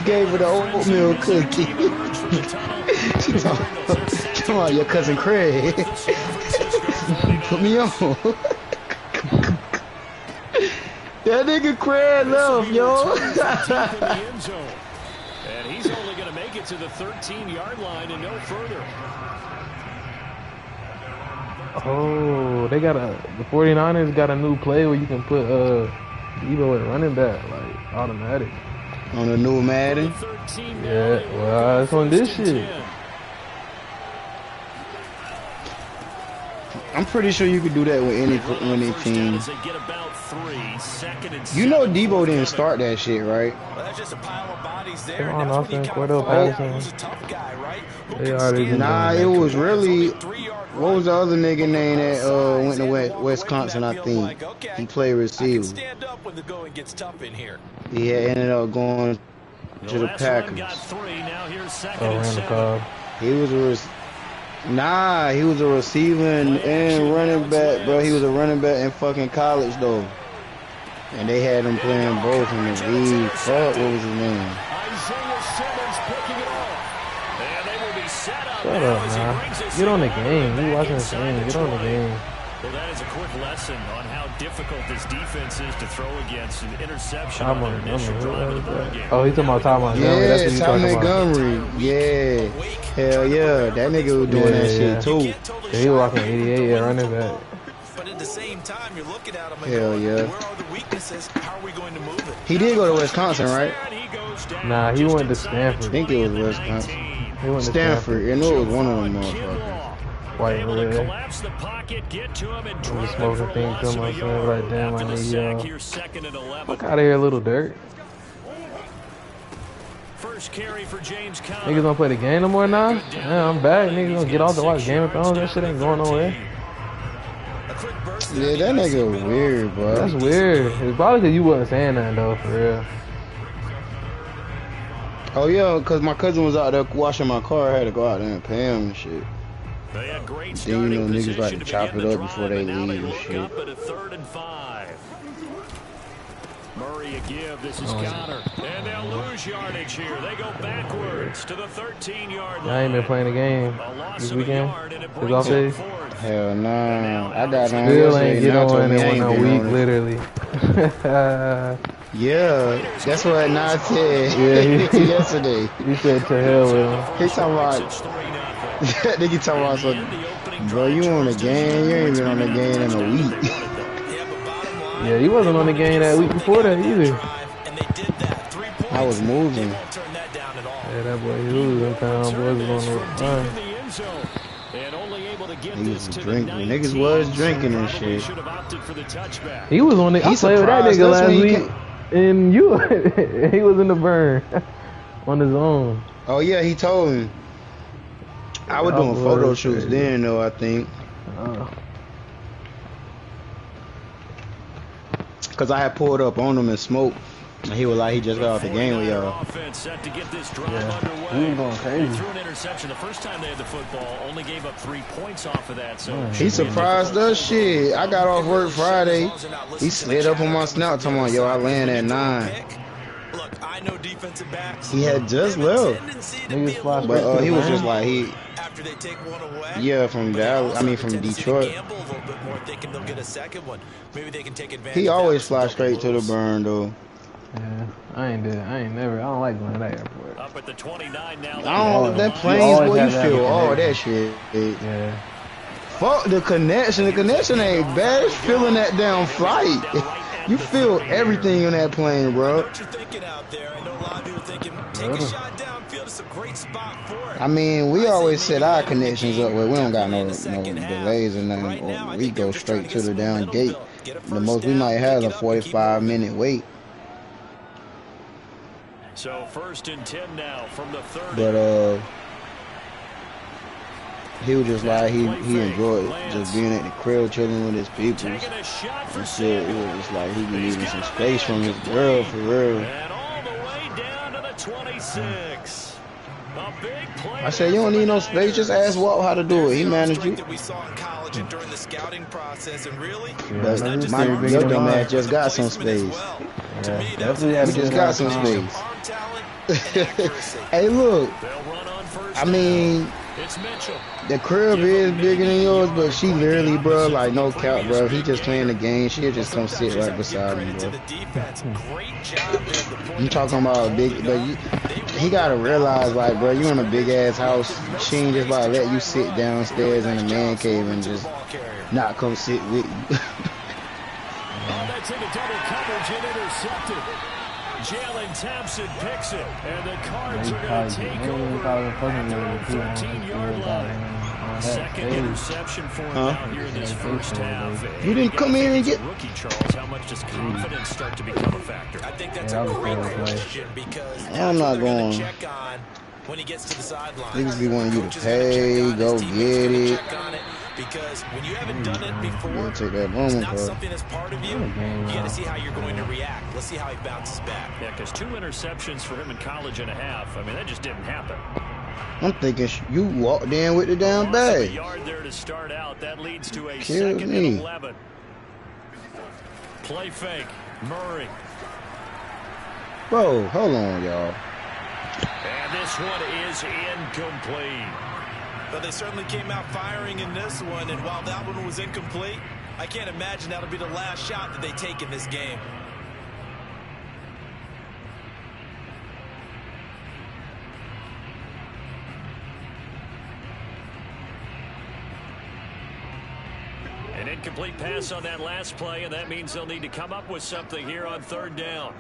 gave her the oatmeal cookie. She talking about your cousin Craig. Put me on. That nigga Craig left, yo. And he's only going to make it to the 13-yard line and no further. Oh, the 49ers got a new play where you can put Debo at running back, like automatic. On the new Madden? Yeah, well, it's on this shit. I'm pretty sure you could do that with any team. You know Debo didn't start that shit, right? Come on, Austin, Cordell Patterson. They already Nah, it was really... What was the other nigga name that went to Wisconsin, I think? He played receiver. He had ended up going to the Packers. He was he was a receiver and running back, bro. He was a running back in fucking college, though. And they had him playing both in the league. Fuck, what was his name? Shut up, man. Get on the game. You watching the game. Get on the game. Well, that is a quick lesson on how difficult this defense is to throw against an interception. Oh, he's talking about Ty Montgomery. Yeah, that's what Ty Montgomery. Yeah. Hell yeah. That nigga was doing that shit too. Yeah, he was walking 88 at running back. But at the same time, you're looking at him and hell going, yeah. where are the weaknesses? How are we going to move it? He did go to Wisconsin, right? Nah, he went to Stanford. I think it was Wisconsin. He went to Stanford. I know it was one of them motherfuckers. White over there. I'm just smoking things to myself like, damn, I need y'all. Fuck out of here, little dirt. Niggas don't play the game no more now? Yeah, I'm back. Niggas gonna get off to watch Game of Thrones. That shit ain't going nowhere. Yeah, that nigga weird, bro. That's weird. It's probably because you wasn't saying that, though, for real. Oh, yeah, because my cousin was out there washing my car. I had to go out there and pay him and shit. They had great then, you know, niggas like to chop it up before they leave and shit. Up at a 3rd and 5. Murray a give. This is Connor. And they'll lose yardage here. They go backwards to the 13-yard line. I ain't been playing the game this weekend. It's off days. Hell nah. I got on Still ain't get on in a week, literally. Yeah, that's what Nas said. Yeah, yesterday. He said to hell with him. He talking about... Nigga talking about something. Bro, you on the game? You ain't been on the game in a week. Yeah, he wasn't on the game that week before that either. I was moving. Yeah, that boy, he was in town. Boys was on the run. He was drinking. Niggas was drinking and shit. He was on the. I played with that nigga last week. And you, he was in the burn on his own. Oh, yeah, he told me. I was doing photo shoots then, though, I think. Because I had pulled up on him and smoked. And he was like, he just got off the game with y'all. Yeah, he was going crazy. Threw an interception the first time they had the football. Only gave up 3 points off of that. So he surprised us. Shit, I got off work Friday. He slid up on my snap, talking about, yo, I land at 9. He had just left. But he was just like, yeah, from Dallas. I mean, from Detroit. He always fly straight to the burn, though. Yeah, I don't like going to that airport. Up at the 29 now. I don't, that plane's where you feel all that shit. Yeah. Fuck the connection. The connection ain't bad. It's feeling that damn flight. You feel everything in that plane, bro. I mean, we always set our connections up where we don't got no delays or nothing. Or we go straight to the down gate. The most we might have is a 45-minute wait. So 1st and 10 now from the 30. But he was just like he enjoyed just being at the crib chilling with his people. And shit, it was just like he needing some space from his girl for real. And all the way down to the 26. A big play. I said, you don't need no space, just ask Walt how to do it. He managed you. We saw in college and during the scouting process, and really, but your dumb ass just got some space. Yeah, definitely just got some space. Hey, look. They'll run on first I mean, down. It's Mitchell. the crib is bigger than yours, but she literally, bro, like no cap, bro. If he just playing the game, she'll just come sit right beside him, bro. I'm talking about a big, but he gotta realize, like, bro, you in a big ass house. She ain't just about to let you sit downstairs in the man cave and just not come sit with you. That's into double coverage and intercepted. Jalen Thompson picks it, and the Cards are going to take over at their own 13-yard line. Second interception for him out here in this first half. You didn't come in and get rookie Charles. How much does confidence start to become a factor? I think that's a great question because I'm not going. Check on when he gets to the sideline. Niggas be wanting you to pay, go get it. Because when you haven't done it before, take that moment, it's not bro. something that's part of you. You got to see how you're going to react. Let's see how he bounces back. Yeah, because 2 interceptions for him in college and a half. I mean, that just didn't happen. I'm thinking you walked in with the damn bag. A yard there to start out. That leads to a Kill second me. and 11. Play fake. Murray. Bro, hold on, y'all. And this one is incomplete. But they certainly came out firing in this one, and while that one was incomplete, I can't imagine that'll be the last shot that they take in this game. An incomplete pass on that last play, and that means they'll need to come up with something here on third down.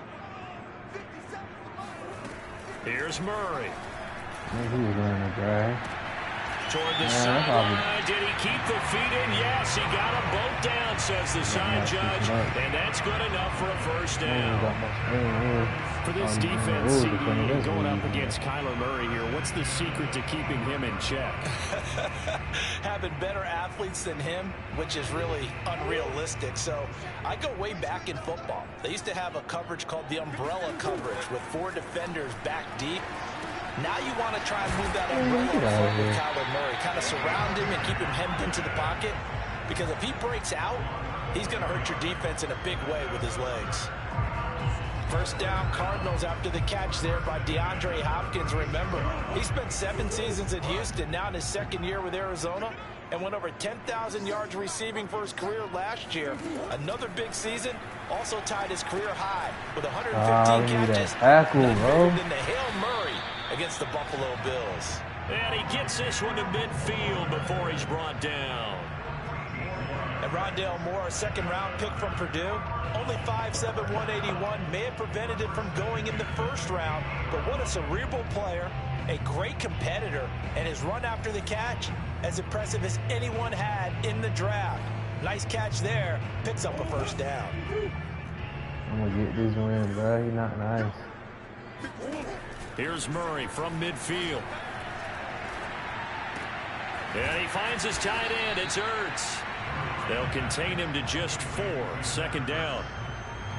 Here's Murray. He was running a drag. Toward the sideline. Did he keep the feet in? Yes, he got them both down, says the side judge. And that's good enough for a first down. For this defense, CD, going up against Kyler Murray here, what's the secret to keeping him in check? Having better athletes than him, which is really unrealistic. So I go way back in football. They used to have a coverage called the umbrella coverage with 4 defenders back deep. Now you want to try and move that umbrella with Kyler Murray. Kind of surround him and keep him hemmed into the pocket. Because if he breaks out, he's going to hurt your defense in a big way with his legs. First down, Cardinals after the catch there by DeAndre Hopkins. Remember, he spent 7 seasons at Houston, now in his 2nd year with Arizona, and went over 10,000 yards receiving for his career last year. Another big season, also tied his career high with 115 catches. Than the Hail Murray against the Buffalo Bills. And he gets this one to midfield before he's brought down. And Rondale Moore, a 2nd-round pick from Purdue, only 5'7", 181, may have prevented it from going in the 1st round, but what a cerebral player, a great competitor, and his run after the catch as impressive as anyone had in the draft. Nice catch there, picks up a first down. I'm gonna get this win, bro. He's not nice. Here's Murray from midfield. And he finds his tight end. It's Ertz. They'll contain him to just 4. 2nd down.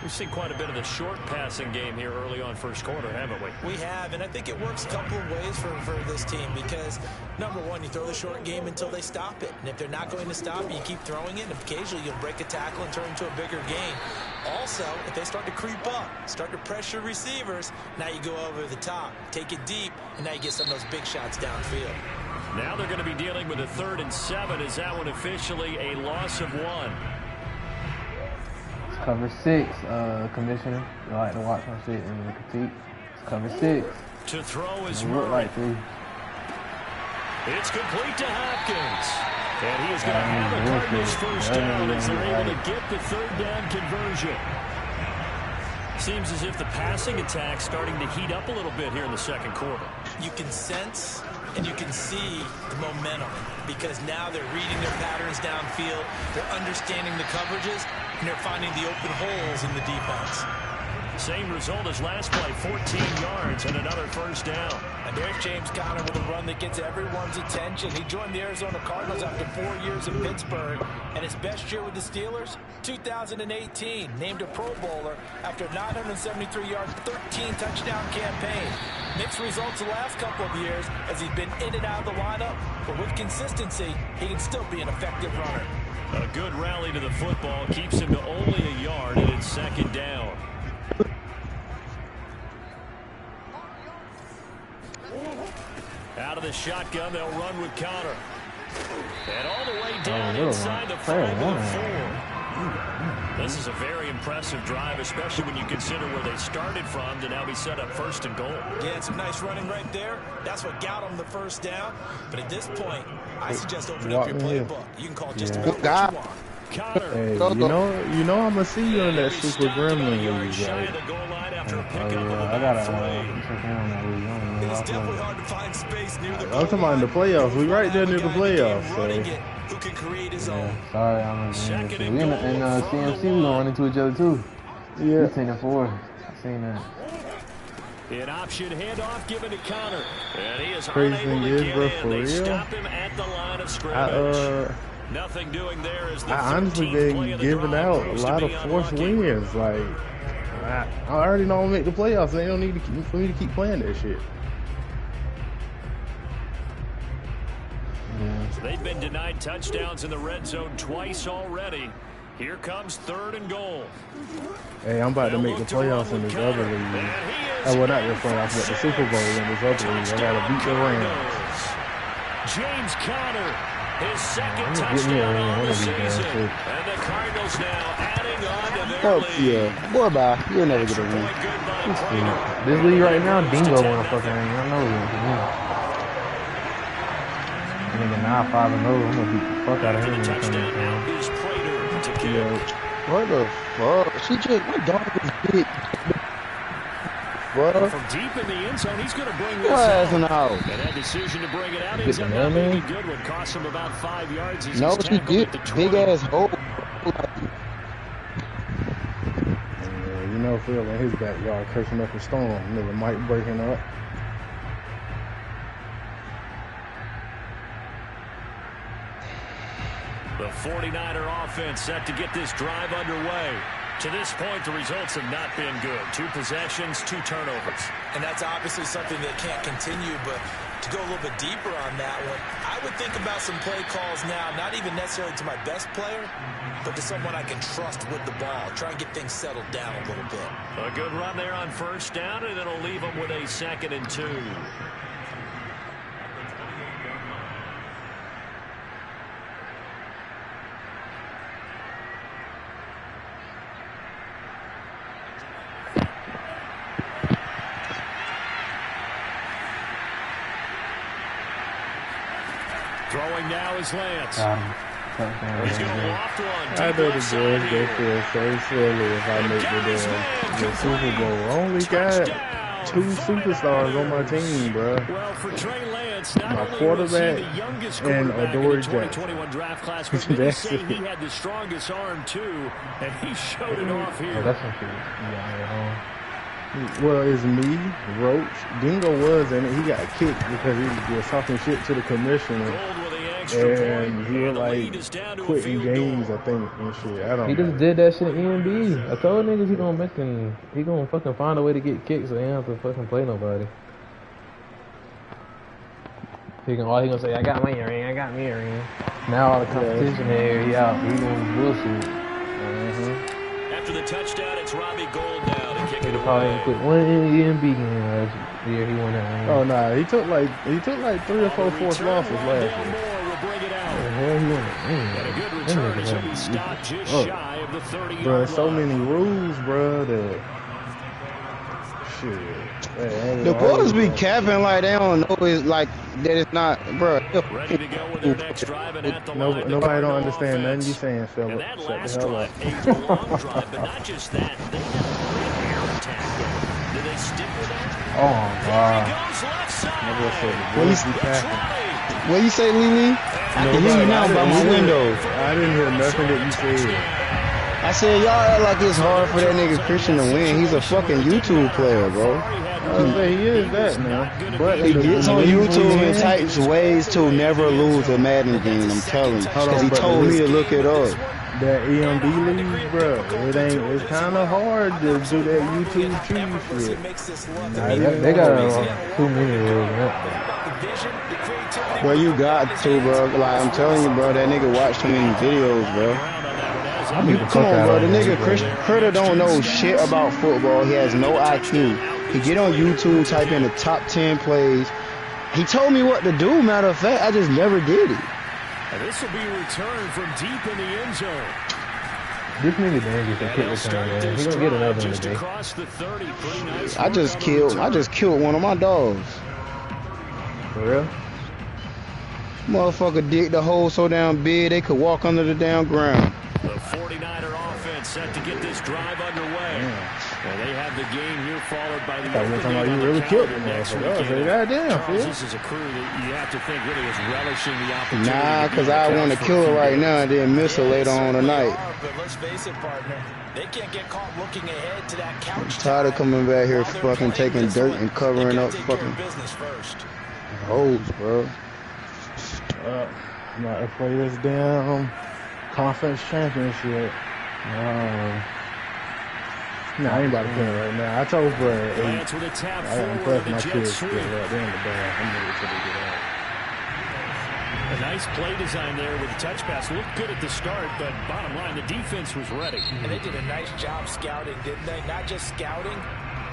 We've seen quite a bit of the short passing game here early on first quarter, haven't we? We have, and I think it works a couple of ways for this team because, number one, you throw the short game until they stop it. And if they're not going to stop it, you keep throwing it, and occasionally you'll break a tackle and turn into a bigger game. Also, if they start to creep up, start to pressure receivers, now you go over the top, take it deep, and now you get some of those big shots downfield. Now they're going to be dealing with a 3rd and 7. Is that one officially a loss of 1? It's cover 6, Commissioner. I like to watch my shit in the critique. It's cover 6. To throw is Murray. Like 3. It's complete to Hopkins. And he is going to have a Cardinals first down as they're able to get the 3rd down conversion. Seems as if the passing attack's starting to heat up a little bit here in the 2nd quarter. You can sense and you can see the momentum because now they're reading their patterns downfield, they're understanding the coverages, and they're finding the open holes in the defense. Same result as last play, 14 yards and another first down. And there's James Conner with a run that gets everyone's attention. He joined the Arizona Cardinals after 4 years in Pittsburgh. And his best year with the Steelers, 2018. Named a Pro Bowler after a 973-yard, 13-touchdown campaign. Mixed results the last couple of years as he's been in and out of the lineup. But with consistency, he can still be an effective runner. A good rally to the football keeps him to only a yard, and it's 2nd down. Out of the shotgun, they'll run with Connor. And all the way down inside the 5 with a 4. This is a very impressive drive, especially when you consider where they started from to now be set up 1st and goal. Yeah, some nice running right there. That's what got them the first down. But at this point, I suggest opening up your playbook. You can call just about what you want. Connor. Hey, you know I'm gonna see you in that Super Gremlin league, right? I gotta It's definitely hard to find space near the goal. I'm talking about in the playoffs. We right there near the playoffs. So. Who can create his own. Sorry, I'm in CMC. We gonna run into each other too. Yeah. 10 and 4. I seen that. An option handoff given to Connor. And he is Crazy unable thing to is, get bro, in. for They real. stop him at the line of scrimmage. Nothing doing there as the I honestly been giving out a lot of forced wins. Like, I already know I'm gonna make the playoffs. They don't need for me to keep playing that shit. So they've been denied touchdowns in the red zone twice already. Here comes 3rd and goal. Hey, I'm about to make the playoffs in this other league. Oh, well, not the playoffs, but the Super Bowl in this other league. I gotta beat the Rams. James Conner, his 2nd touchdown on the season. And the Cardinals now adding on to their lead. Yeah, boy, bye. You'll never get a win. This league right now, Dingo wanna fucking ring. I know he wants to win. Nigga, now 5-0. I'm gonna beat the fuck out of him when he comes in town. What the fuck? She just, my dog is big. What? From deep in the end zone, he's going to bring this out. And that decision to bring it out ends up not being good. Would cost him about 5 yards. No, she did. Big ass hole. You know, Phil in his backyard cursing up a storm. Nigga Mike breaking up. The 49er offense set to get this drive underway. To this point, the results have not been good. 2 possessions, 2 turnovers. And that's obviously something that can't continue, but to go a little bit deeper on that one, I would think about some play calls now, not even necessarily to my best player, but to someone I can trust with the ball. Try and get things settled down a little bit. A good run there on 1st down, and it'll leave them with a 2nd and 2. Throwing now is Lance. He's going to loft one. I know the boys go feel so silly if I make the Super Bowl. I only got 2 superstars on my team, bro. Well, for Trey Lance, my quarterback and Adoree Jackson. Draft class, but they say he had the strongest arm too, and he showed it off here. That's some shit. Well, it's me, Roach. Dingo was in it. He got kicked because he was talking shit to the commissioner. And he was like quitting games, I think, and shit. I don't know. He just did that shit at EMB. I told niggas he gonna fucking find a way to get kicked so he don't have to fucking play nobody. He gonna say, I got me a ring, I got me a ring. Now all the competition here, he out. He gonna bullshit. After the touchdown, it's Robbie Gould now to kick it away. Probably quit one EMB game last year. He won that ring. Oh nah, he took like 3 or 4 forced losses last year. Bro, so many rules, bro. That shit. The boys be capping like they don't know it's like that. It's not, bro. Ready to go with their next drive and at the line. Nobody don't understand nothing you saying, Philip. And that last drive, a long drive, but not just that. They had a great air attack going. Do they stick with that? Oh God. What you say, Lily? I can hear you now by my window. I didn't hear nothing that you said. I said, y'all act like it's hard for that nigga Christian to win. He's a fucking YouTube player, bro. He is that now. But he gets on YouTube and types ways to never lose a Madden game, I'm telling you. Because he told me to look it up. That EMB league, bro, it's kind of hard to do that YouTube cheese shit. They got too many rules. Bro, you got to, bro. Like, I'm telling you, bro, that nigga watched too many videos, bro. Come on, bro. The nigga Critter don't know shit about football. He has no IQ. He get on YouTube, type in the top 10 plays. He told me what to do, matter of fact. I just never did it. And this will be a return from deep in the end zone. This nigga dangerous and kick return, man. He gonna get another one today. Across the 30, pretty nice. I just killed one of my dogs. For real? Motherfucker dig the hole so damn big they could walk under the damn ground. The 49er offense set to get this drive underway. And they have the game here followed by the opening you really killed him next week. Goddamn, this is a crew that you have to think really is relishing the opportunity. Nah, because I want to kill her right now and then miss her later on tonight. But let's face it, partner. They can't get caught looking ahead to that couch. I'm tired of coming back here fucking taking dirt and covering up fucking holes, bro. I'm about to play this damn conference championship. Nah, I ain't about to play it right now. I told Brad, I gotta impress my kids to get right there in the bag. I'm ready till they get out. A nice play design there with the touch pass. Looked good at the start, but bottom line, the defense was ready. And they did a nice job scouting, didn't they? Not just scouting,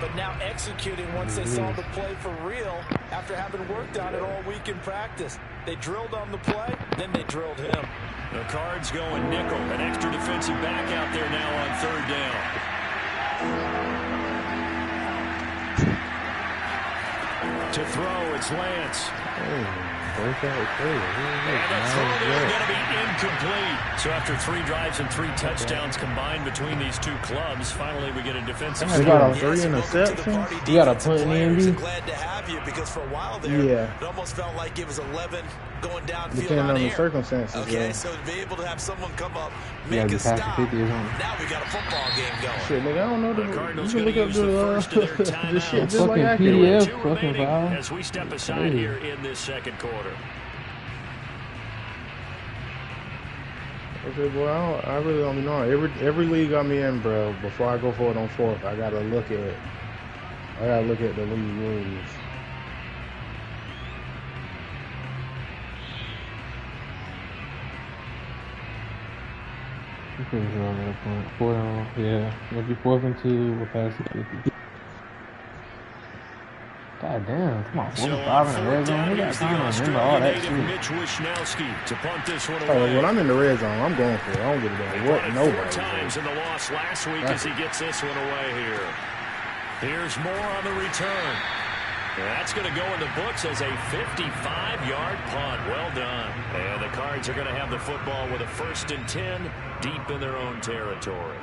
but now executing once they saw the play for real after having worked on it all week in practice. They drilled on the play, then they drilled him. The Cards going nickel. An extra defensive back out there now on third down. To throw, it's Lance. And the throw is going to be incomplete. So after 3 drives and 3 touchdowns combined between these two clubs, finally we get a defensive. We got a 3 interceptions. You got a punt in the end. Glad to have you because for a while there, it almost felt like it was 11 going downfield. Depending on the circumstances. Okay, so to be able to have someone come up, make a stop. Now we got a football game going. Shit, nigga, I don't know the Cardinals going to look up the shit just fucking like I PDF, can. fucking file. As we step aside here in this second quarter. Okay, boy, I really don't know. Every league I'm in, bro, before I go for it on fourth, I gotta look at the league rules. You couldn't draw that point. 4 on, yeah. It'll be 4th and 2. We'll pass the 50. God damn, come on, 4 and 5 in the red zone. We got time to remember all that shit. When I'm in the red zone, I'm going for it. I don't give a damn what nobody. 4 times in the loss last week as he gets this one away here. Here's more on the return. That's going to go in the books as a 55-yard punt. Well done. And the Cards are going to have the football with a 1st and 10 deep in their own territory.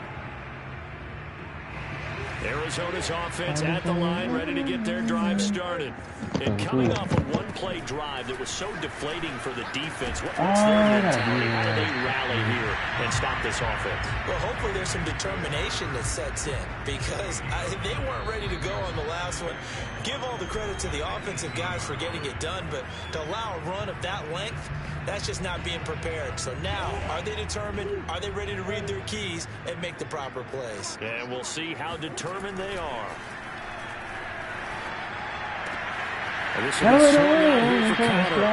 Arizona's offense at the line, ready to get their drive started. And coming off a one-play drive that was so deflating for the defense, what's their mentality? How do they rally here and stop this offense? Well, hopefully there's some determination that sets in because they weren't ready to go on the last one. Give all the credit to the offensive guys for getting it done, but to allow a run of that length, that's just not being prepared. So now, are they determined? Are they ready to read their keys and make the proper plays? And we'll see how determined they are. And this will be here for Connor.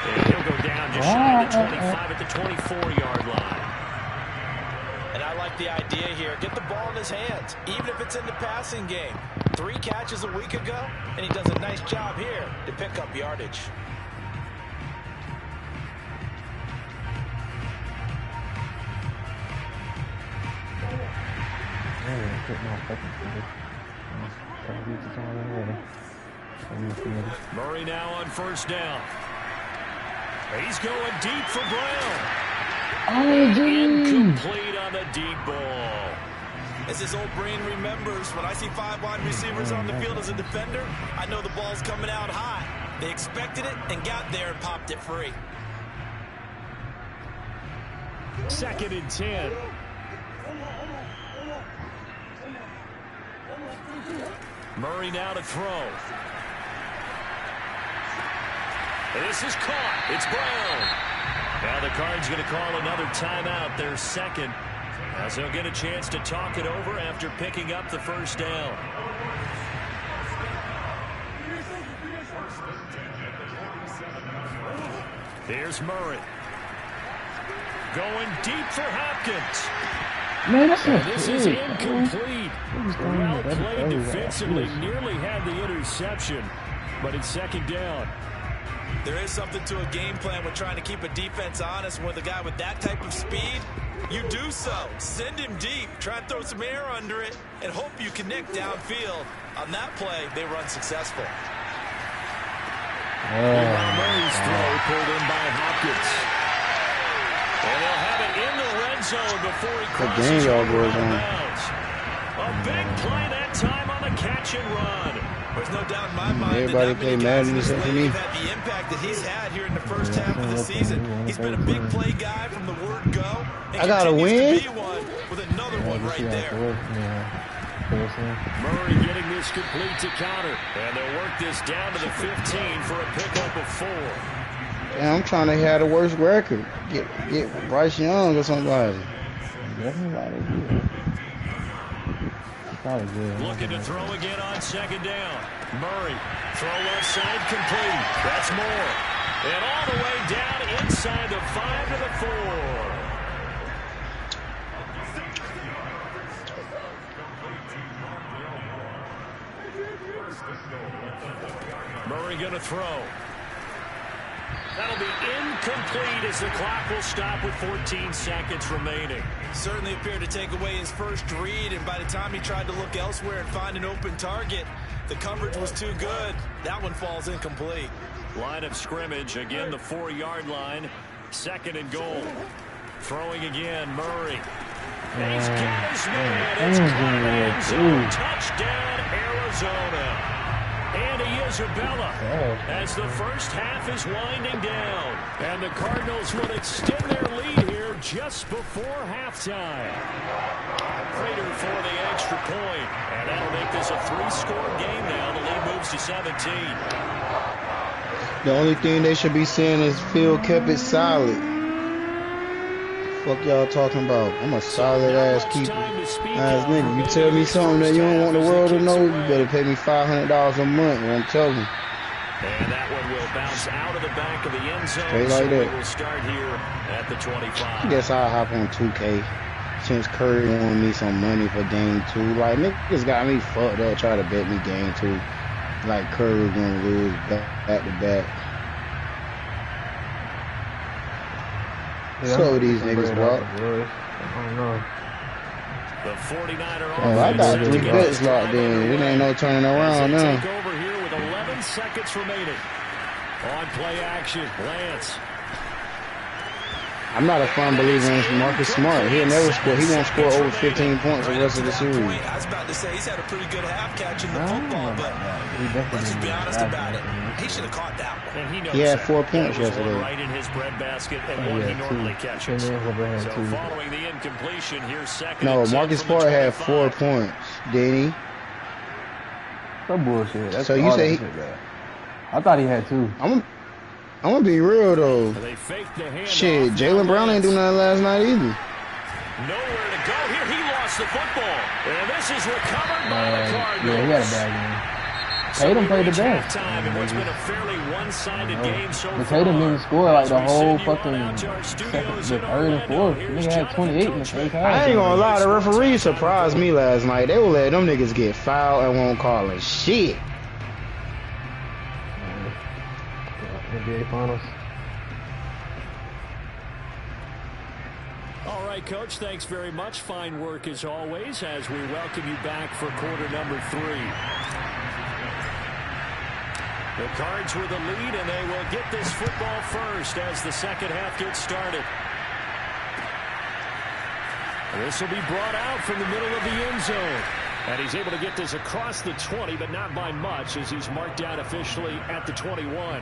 And he'll go down just shy of the 25 at the 24-yard line. And I like the idea here. Get the ball in his hands, even if it's in the passing game. 3 catches a week ago, and he does a nice job here to pick up yardage. Murray now on 1st down. He's going deep for Brown. Incomplete on the deep ball. As his old brain remembers, when I see 5 wide receivers on the field as a defender, I know the ball's coming out high. They expected it and got there and popped it free. 2nd and 10. Murray now to throw. This is caught. It's Brown. Now the Cards going to call another timeout, their 2nd, as they'll get a chance to talk it over after picking up the 1st down. Here's Murray. Going deep for Hopkins. Man, that's this is incomplete. Well played defensively. Nearly had the interception, but it's 2nd down. There is something to a game plan with trying to keep a defense honest. With a guy with that type of speed, you do so. Send him deep, try and throw some air under it, and hope you connect downfield. On that play, they were unsuccessful. Murray's throw pulled in by Hopkins. And they'll have it in the red zone before he crosses over out of bounds. A big play that time on the catch and run. There's no doubt in my mind everybody play Madden except for me. Had the impact that he's had here in the first half of the season. He's been a big play guy from the word go. I gotta win. To be one with another one right there. Murray getting this complete to counter. And they'll work this down to the 15 for a pickup of 4. Yeah, I'm trying to have the worst record. Get Bryce Young or somebody. Looking to throw again on second down. Murray, throw left side complete. That's more. And all the way down inside the 5 to the 4. Murray going to throw. That'll be incomplete as the clock will stop with 14 seconds remaining. Certainly appeared to take away his first read, and by the time he tried to look elsewhere and find an open target, the coverage was too good. That one falls incomplete. Line of scrimmage, again the 4-yard line. 2nd and goal. Throwing again, Murray. He's got his man. It's caught end zone. Touchdown, Arizona. Andy Isabella as the first half is winding down. And the Cardinals will extend their lead here just before halftime. Prater for the extra point. And that'll make this a 3-score game now. The lead moves to 17. The only thing they should be saying is Phil kept it solid. Fuck y'all talking about? I'm a solid ass keeper. Nigga, you tell me something that you don't want the world to know, you better pay me $500 a month. I'm telling you. And that one will bounce out of the back of the end zone. Straight like that. We'll start here at the 25. I guess I'll hop on 2K since Curry wanted me some money for game 2. Like, niggas got me fucked up trying to bet me game 2. Like Curry was gonna lose back to back. Yeah, so these niggas walk. I don't know. The 49er Oh, I got 3 bets locked in. It ain't no turning around now. Take over here with 11 seconds remaining. On play action, Lance. I'm not a firm believer in Marcus Smart. He'll never score. He won't score over 15 points the rest of the series. I was about to say he's had a pretty good half catching the football, but let's just be honest about it. He should have caught that one. And he knows He had that. 4 points That was yesterday. one right in his breadbasket and one he normally catches. So following the incompletion, here's second. No, Marcus Smart had 4 points. Did he? Some bullshit. That's So you say he, I thought he had 2. I'm gonna be real though. They faked the handoff. Shit, Jaylen Brown ain't do nothing last night either. Nowhere to go here. He lost the football. And this is recovered by the Cardinals. Yeah, he had a bad game. Tatum played the best. Halftime in what's been a fairly one-sided game so far. But Tatum didn't score like the As we whole send you on fucking out to our studios the in third and Orlando, fourth. here's Nigga had Jonathan 28 in the first half. I ain't gonna lie, the referee surprised me last night. They will let them niggas get fouled and won't call it shit. NBA Finals. All right, Coach, thanks very much. Fine work as always as we welcome you back for quarter number 3. The Cards with the lead, and they will get this football first as the second half gets started. This will be brought out from the middle of the end zone. And he's able to get this across the 20, but not by much as he's marked out officially at the 21.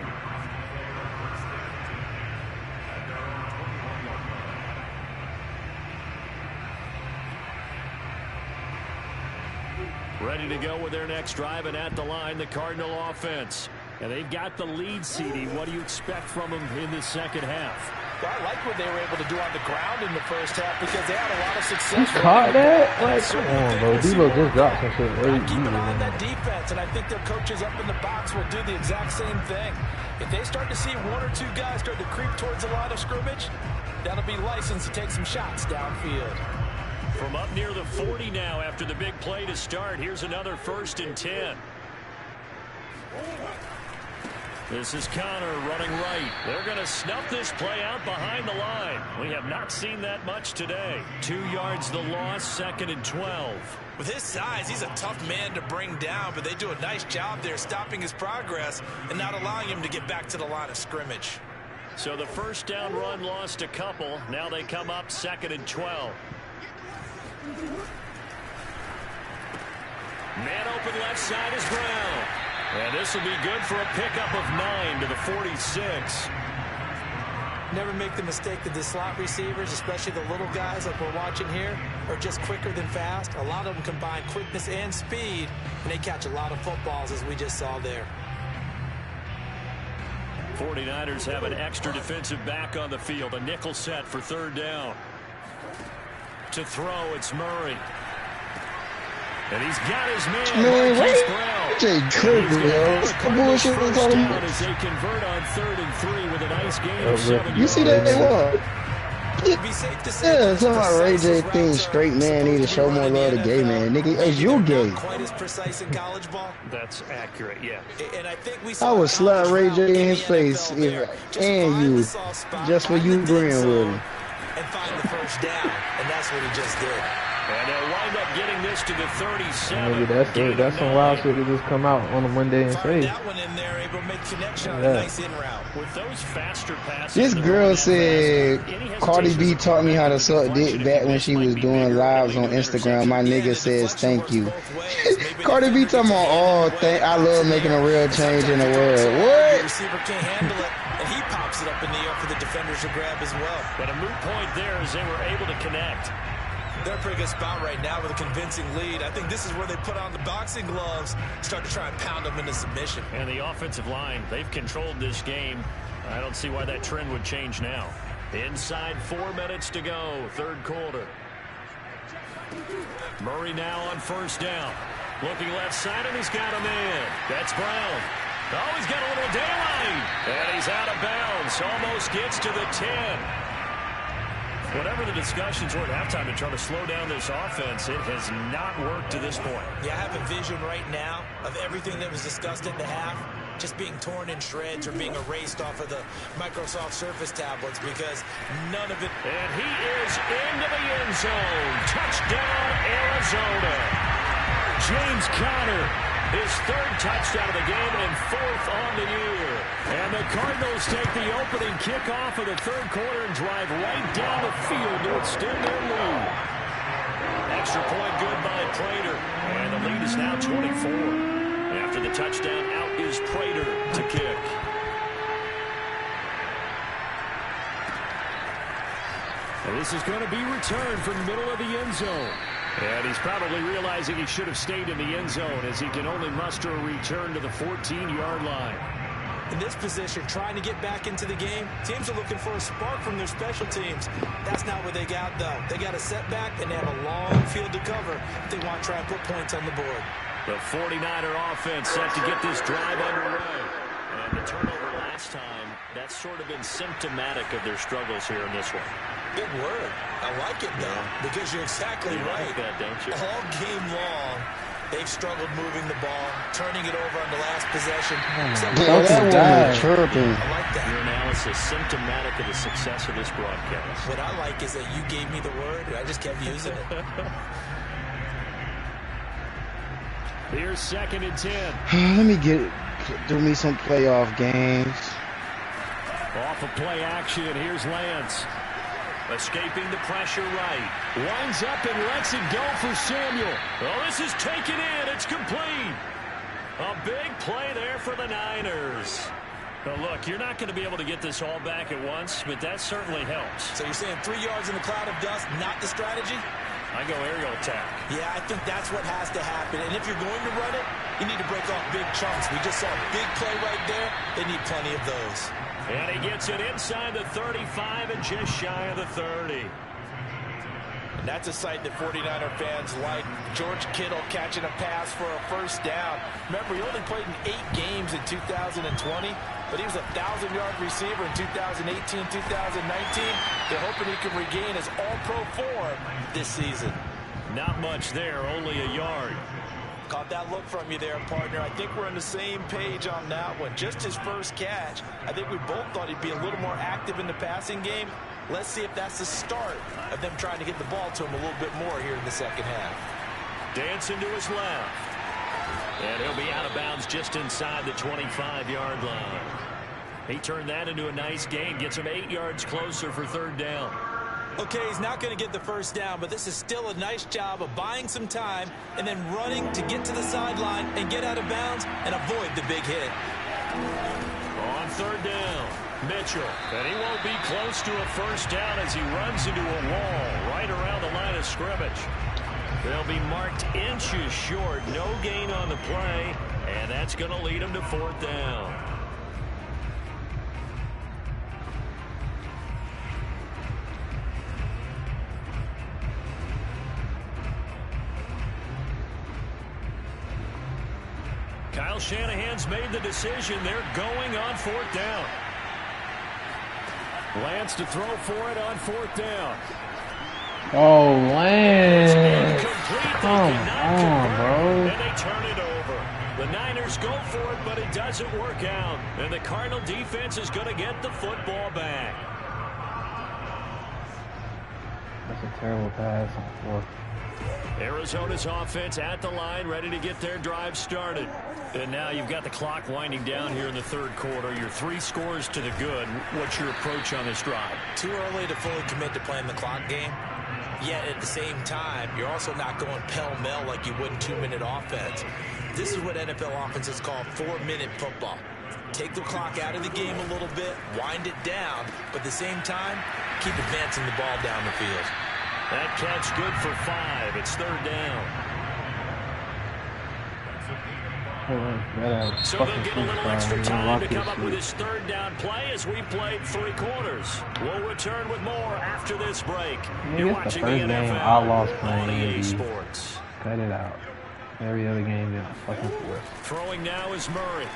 Ready to go with their next drive, and at the line, the Cardinal offense. And they've got the lead, CD. What do you expect from them in the second half? Well, I like what they were able to do on the ground in the first half because they had a lot of success. You caught that? Like, come on, bro. Debo just dropped some shit. Keep an eye on that defense, and I think their coaches up in the box will do the exact same thing. If they start to see 1 or 2 guys start to creep towards the line of scrimmage, that'll be licensed to take some shots downfield. From up near the 40 now after the big play to start. Here's another 1st and 10. This is Connor running right. They're going to snuff this play out behind the line. We have not seen that much today. 2 yards the loss, 2nd and 12. With his size, he's a tough man to bring down, but they do a nice job there stopping his progress and not allowing him to get back to the line of scrimmage. So the first down run lost a couple. Now they come up 2nd and 12. Man open left side is Brown. And this will be good for a pickup of 9 to the 46. Never make the mistake that the slot receivers, especially the little guys like we're watching here, are just quicker than fast. A lot of them combine quickness and speed, and they catch a lot of footballs, as we just saw there. 49ers have an extra defensive back on the field. A nickel set for 3rd down. To throw, it's Murray. And he's got his man. Wait. Jay tripping, yo. What bullshit was talking about? As they convert on 3rd and 3 with a nice gain of 7 yards. You see that they won? Yeah, talking about Ray J thing. Straight man need to show more love to gay man. Nigga, as you gay. Quite as precise in college ball. That's accurate, yeah. And I think we I would slap Ray J in his face and you just for you agreeing with him. And find the first down, and that's what he just did. And they'll wind up getting this to the 37. Maybe that's some wild shit that just come out on a Monday and say. That one in there, able to make connection on a nice in route. With those faster passes. This girl said Cardi B taught me how to suck dick back when she was doing lives on Instagram. My nigga says thank you. Cardi B talking about, I love making a real change in the world. What? The receiver can't handle it, and he pops it up in the air for the defenders to grab as well. But a moot point there as they were able to connect. They're in a pretty good spot right now with a convincing lead. I think this is where they put on the boxing gloves, start to try and pound them into submission. And the offensive line, they've controlled this game. I don't see why that trend would change now. Inside 4 minutes to go, 3rd quarter. Murray now on 1st down. Looking left side, and he's got a man. That's Brown. Oh, he's got a little daylight. And he's out of bounds. Almost gets to the 10. Whatever the discussions were at halftime to try to slow down this offense, it has not worked to this point. Yeah, I have a vision right now of everything that was discussed at the half just being torn in shreds or being erased off of the Microsoft Surface tablets because none of it. And he is into the end zone. Touchdown, Arizona. James Conner, his 3rd touchdown of the game and 4th on the year. And the Cardinals take the opening kickoff of the 3rd quarter and drive right down the field to extend their lead. Extra point good by Prater. And the lead is now 24. After the touchdown, out is Prater to kick. And this is going to be returned from the middle of the end zone. And he's probably realizing he should have stayed in the end zone as he can only muster a return to the 14-yard line. In this position, trying to get back into the game, teams are looking for a spark from their special teams. That's not what they got, though. They got a setback, and they have a long field to cover if they want to try and put points on the board. The 49er offense set to get this drive underway. And the turnover last time, that's sort of been symptomatic of their struggles here in this one. Big word. I like it, though, because you're exactly right. Like that, don't you? All game long, they've struggled moving the ball, turning it over on the last possession. That chirping. I like that. Your analysis symptomatic of the success of this broadcast. What I like is that you gave me the word, and I just kept using it. Here's 2nd and 10. Let me do me some playoff games. Off of play action, here's Lance. Escaping the pressure right. Winds up and lets it go for Samuel. Oh, this is taken in. It's complete. A big play there for the Niners. Now, look, you're not going to be able to get this all back at once, but that certainly helps. So you're saying 3 yards in a cloud of dust, not the strategy? I go aerial attack. Yeah, I think that's what has to happen. And if you're going to run it, you need to break off big chunks. We just saw a big play right there. They need plenty of those. And he gets it inside the 35 and just shy of the 30. And that's a sight that 49er fans like. George Kittle catching a pass for a first down. Remember, he only played in 8 games in 2020, but he was a 1,000-yard receiver in 2018, 2019. They're hoping he can regain his all-pro form this season. Not much there, only a yard. Caught that look from you there, partner. I think we're on the same page on that one. Just his first catch. I think we both thought he'd be a little more active in the passing game. Let's see if that's the start of them trying to get the ball to him a little bit more here in the second half. Dancing to his left. And he'll be out of bounds just inside the 25-yard line. He turned that into a nice gain. Gets him 8 yards closer for third down. Okay, he's not going to get the first down, but this is still a nice job of buying some time and then running to get to the sideline and get out of bounds and avoid the big hit. On third down, Mitchell. And he won't be close to a first down as he runs into a wall right around the line of scrimmage. They'll be marked inches short. No gain on the play, and that's going to lead him to fourth down. Kyle Shanahan's made the decision. They're going on fourth down. Lance to throw for it on fourth down. Oh, Lance. Come on, bro. And they turn it over. The Niners go for it, but it doesn't work out. And the Cardinal defense is going to get the football back. That's a terrible pass on fourth. Arizona's offense at the line, ready to get their drive started. And now you've got the clock winding down here in the third quarter. You're 3 scores to the good. What's your approach on this drive? Too early to fully commit to playing the clock game. Yet at the same time, you're also not going pell-mell like you would in 2-minute offense. This is what NFL offenses call 4-minute football. Take the clock out of the game a little bit, wind it down, but at the same time, keep advancing the ball down the field. That catch good for 5. It's third down. So they'll get a little extra time to come up with his third down play as we played 3 quarters. We'll return with more after this break. You're watching the NFL I lost playing on EA AD. Sports. Cut it out. Every other game, yeah, fucking fourth. Throwing now is Murray.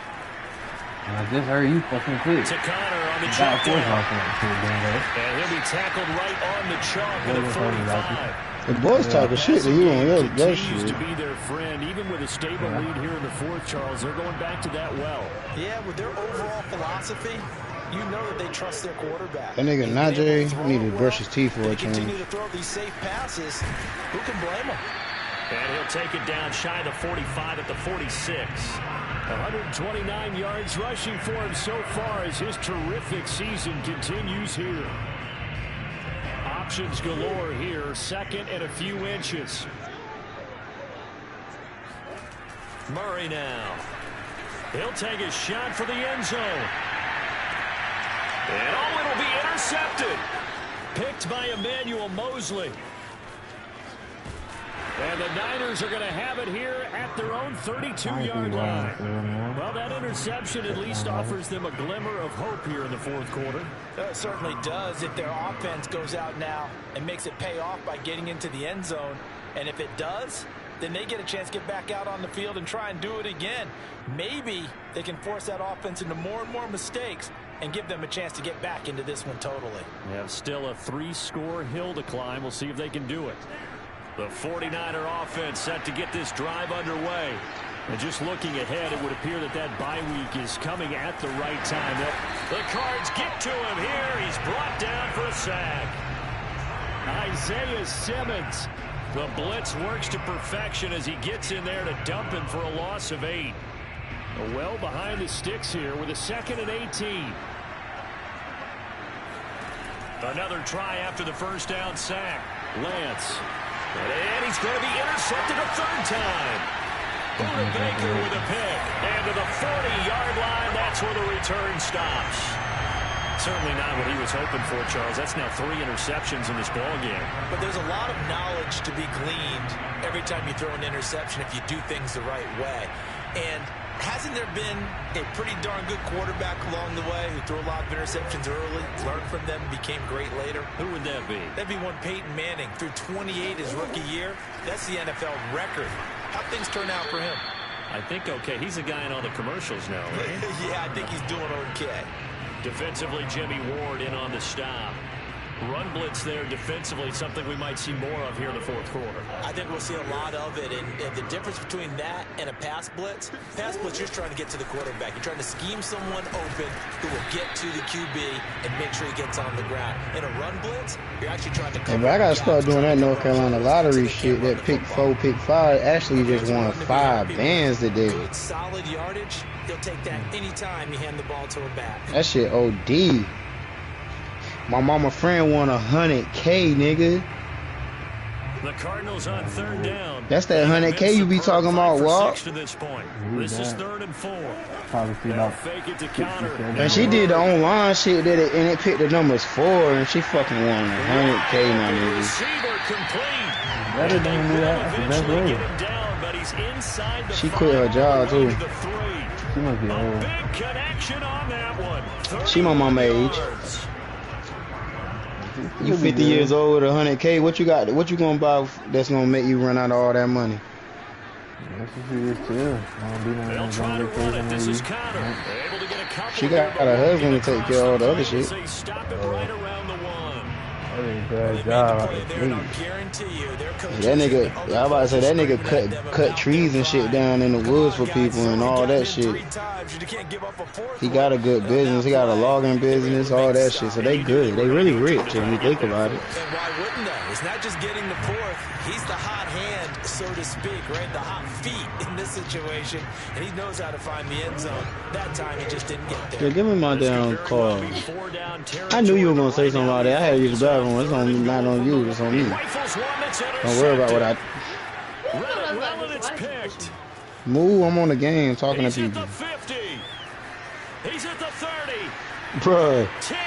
And I just heard you fucking quit. To Connor on the check down. And he'll be tackled right on the chalk at a 45. The boys talking shit to you on your shit. To be their friend, even with a stable lead here in the fourth, Charles, they're going back to that well. Yeah, with their overall philosophy, you know that they trust their quarterback. That nigga Najee need to brush his teeth for a change. Continue to throw these safe passes. Who can blame him? And he'll take it down shy of the 45 at the 46. 129 yards rushing for him so far as his terrific season continues here. Options galore here. Second and a few inches. Murray now. He'll take a shot for the end zone. And oh, it'll be intercepted. Picked by Emmanuel Mosley. And the Niners are going to have it here at their own 32-yard line. Well, that interception at least offers them a glimmer of hope here in the fourth quarter. It certainly does if their offense goes out now and makes it pay off by getting into the end zone. And if it does, then they get a chance to get back out on the field and try and do it again. Maybe they can force that offense into more and more mistakes and give them a chance to get back into this one totally. They have still a 3-score hill to climb. We'll see if they can do it. The 49er offense set to get this drive underway. And just looking ahead, it would appear that that bye week is coming at the right time. The Cards get to him here. He's brought down for a sack. Isaiah Simmons. The blitz works to perfection as he gets in there to dump him for a loss of 8. Well behind the sticks here with a 2nd and 18. Another try after the first down sack. Lance. And he's going to be intercepted a third time. Buda Baker with a pick. And to the 40-yard line, that's where the return stops. Certainly not what he was hoping for, Charles. That's now 3 interceptions in this ball game. But there's a lot of knowledge to be gleaned every time you throw an interception if you do things the right way. And hasn't there been a pretty darn good quarterback along the way who threw a lot of interceptions early, learned from them, became great later? Who would that be? That'd be one Peyton Manning. Threw 28 his rookie year. That's the NFL record. How'd things turn out for him? I think okay. He's a guy in all the commercials now, right? Yeah, I think he's doing okay. Defensively, Jimmy Ward in on the stop. run blitz there defensively, something we might see more of here in the fourth quarter. I think we'll see a lot of it, and the difference between that and a pass blitz, you're just trying to get to the quarterback. You're trying to scheme someone open who will get to the QB and make sure he gets on the ground. In a run blitz, you're actually trying to cover. But I got to start doing that North Carolina lottery shit, that pick 4, pick 5. Ashley just won 5 bands today. Good, solid yardage. He'll take that anytime you hand the ball to a back. That shit OD. My mama friend won 100K, nigga. The Cardinals on third down. That's that 100K you be talking about, Walt. This is 3rd and 4. Fake it to counter. And she did the online shit and it picked the numbers 4 and she fucking won 100K, my nigga. Receiver complete. Better than do that. That's Get him down, but he's inside the She quit her job too. She must be old. Big connection on that one. She my mama age. You 50 years old with 100K. What you got? What you gonna buy that's gonna make you run out of all that money? That's what she is too. They'll try to run it. This is Connor. Able to get a couple. She got a husband to take care of all the other shit. Stop it right around the one. Bad job. That nigga, I about to say that nigga cut trees and shit down in the woods for people and all that shit. He got a good business. He got a logging business, all that shit. So they good. They really rich when you think about it. And why wouldn't they? It's not just getting the fourth. He's the hot hand, so to speak, right? The hot feet in this situation. And he knows how to find the end zone. That time he just didn't get there. Yeah, give me my damn call. I knew you were going to say something about that. I had to use the bathroom. It's not on you. It's on me. Don't worry about what I... Move. I'm on the game talking to people. He's at the 30. Bruh. 10.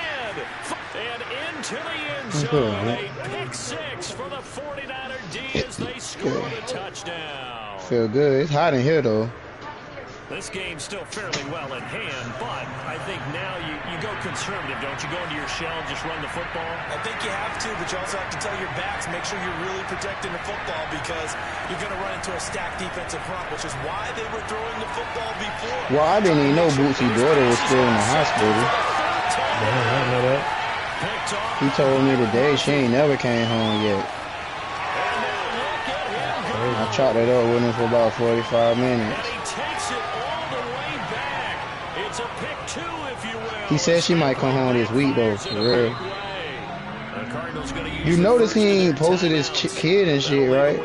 And into the end zone. A pick 6 for the 49er D as they score the touchdown. Feel good. It's hot in here, though. This game's still fairly well in hand, but I think now you go conservative, don't you? Go into your shell and just run the football? I think you have to, but you also have to tell your backs, make sure you're really protecting the football because you're going to run into a stacked defensive front, which is why they were throwing the football before. Well, I didn't even know Bootsy's daughter was still in the hospital. Damn, I didn't know that. He told me today she ain't never came home yet. I chopped it up with him for about 45 minutes. He said she might come home this week, though, for real. You notice he ain't posted his kid and shit, right?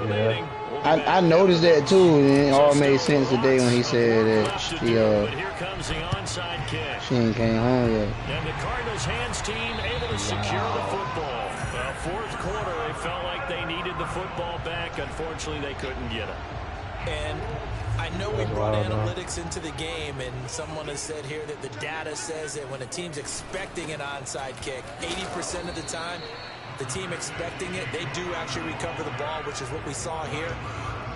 Yeah. I noticed that, too, and it all made sense today when he said that she ain't came home yet. And the Cardinals' hands team able to secure the football. Fourth quarter, they felt like they needed the football back. Unfortunately, they couldn't get it. And I know we brought analytics into the game, and someone has said here that the data says that when a team's expecting an onside kick, 80% of the time, the team expecting it, they do actually recover the ball, which is what we saw here.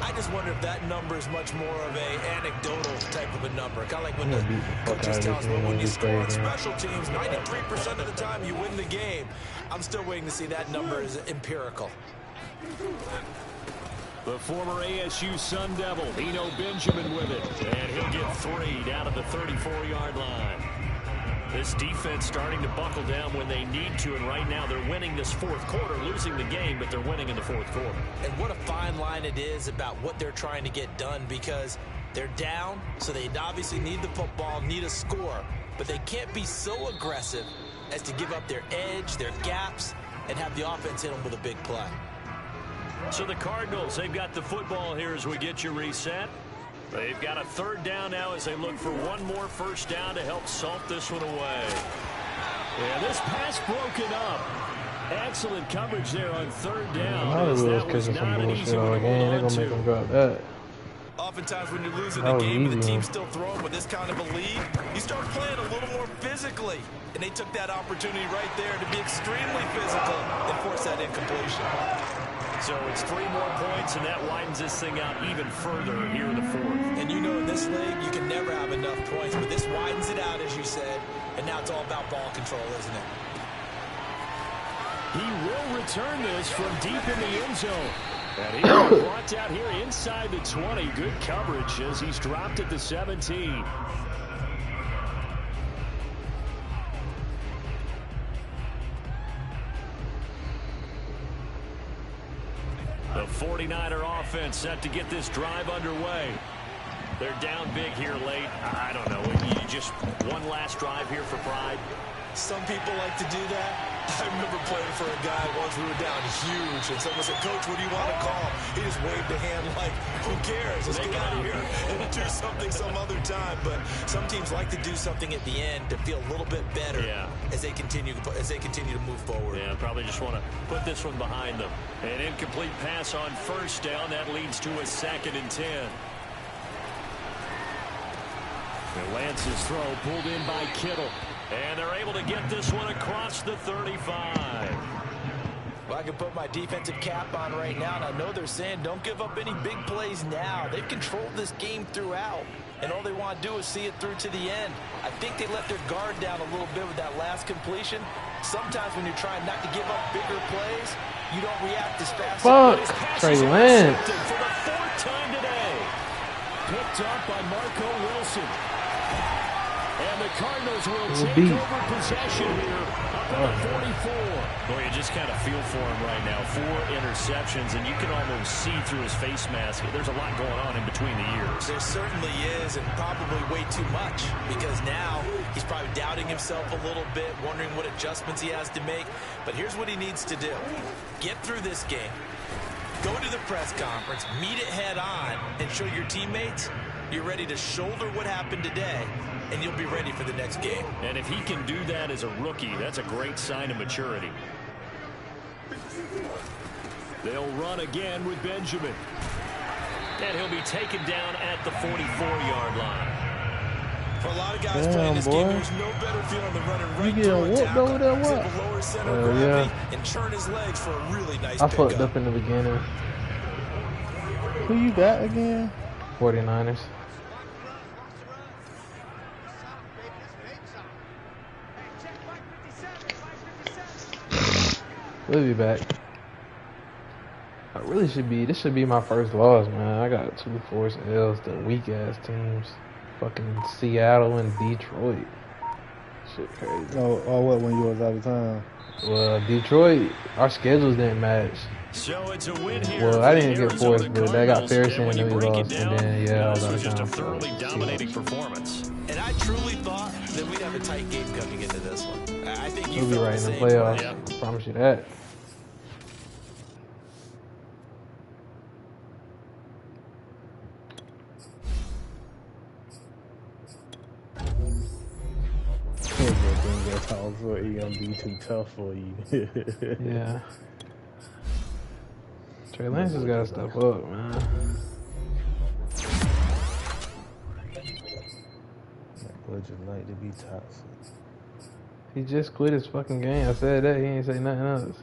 I just wonder if that number is much more of a anecdotal type of a number. Kind of like when the coaches tell us, well, when you score on special teams, 93% of the time you win the game. I'm still waiting to see that number is empirical. The former ASU Sun Devil, Eno Benjamin with it. And he'll get 3 down at the 34-yard line. This defense starting to buckle down when they need to, and right now they're winning this fourth quarter, losing the game, but they're winning in the fourth quarter. And what a fine line it is about what they're trying to get done, because they're down, so they obviously need the football, need a score, but they can't be so aggressive as to give up their edge, their gaps, and have the offense hit them with a big play. So the Cardinals, they've got the football here as we get you reset. They've got a 3rd down now as they look for one more first down to help salt this one away. Yeah, this pass broken up. Excellent coverage there on 3rd down. That was not an easy one to hold on to. Drop that. Oftentimes when you're losing the game and the team's still throwing with this kind of a lead, you start playing a little more physically. And they took that opportunity right there to be extremely physical and force that incompletion. So it's 3 more points, and that widens this thing out even further here in the fourth. And you know in this league, you can never have enough points, but this widens it out, as you said, and now it's all about ball control, isn't it? He will return this from deep in the end zone. And he brought out here inside the 20. Good coverage as he's dropped at the 17. 49er offense set to get this drive underway. They're down big here late. I don't know. You just one last drive here for pride. Some people like to do that. I remember playing for a guy once. We were down huge, and someone said, "Coach, what do you want to call?" He just waved a hand like, "Who cares? Let's get out of here and do something some other time." But some teams like to do something at the end to feel a little bit better as they continue to move forward. Yeah, probably just want to put this one behind them. An incomplete pass on first down. That leads to a 2nd and 10. And Lance's throw pulled in by Kittle. And they're able to get this one across the 35. Well, I can put my defensive cap on right now, and I know they're saying don't give up any big plays now. They've controlled this game throughout, and all they want to do is see it through to the end. I think they let their guard down a little bit with that last completion. Sometimes when you're trying not to give up bigger plays, you don't react as fast. Fuck, Trey Lance. For the 4th time today. Picked up by Marco Wilson. And the Cardinals will take over possession here up at the 44. Boy, you just kind of feel for him right now. 4 interceptions, and you can almost see through his face mask. There's a lot going on in between the ears. There certainly is, and probably way too much, because now he's probably doubting himself a little bit, wondering what adjustments he has to make. But here's what he needs to do. Get through this game. Go to the press conference, meet it head on, and show your teammates you're ready to shoulder what happened today, and you'll be ready for the next game. And if he can do that as a rookie, that's a great sign of maturity. They'll run again with Benjamin. And he'll be taken down at the 44-yard line. For a lot of guys playing this game, there's no better feeling than running right through a tackle. Over there, what? Lower center of gravity and turn his legs for a really nice pickup. I fucked up in the beginning. Who you got again? 49ers. We'll be back. This should be my first loss, man. I got 2 forced L's to weak-ass teams. Fucking Seattle and Detroit. Shit crazy. Oh, what, when you was out of town? Well, Detroit, our schedules didn't match. So it's a win here. Well, I didn't get forced, but I got Ferguson and we lost. Down, and then, yeah, I was this out was of just town. a thoroughly dominating performance. And I truly thought that we'd have a tight game coming into this one. I think you We'll be felt right in the same playoffs. way. I promise you that. He gonna be too tough for you. Yeah. Trey Lance just gotta step up, man. That budget like to be toxic. He just quit his fucking game. I said that. He ain't say nothing else.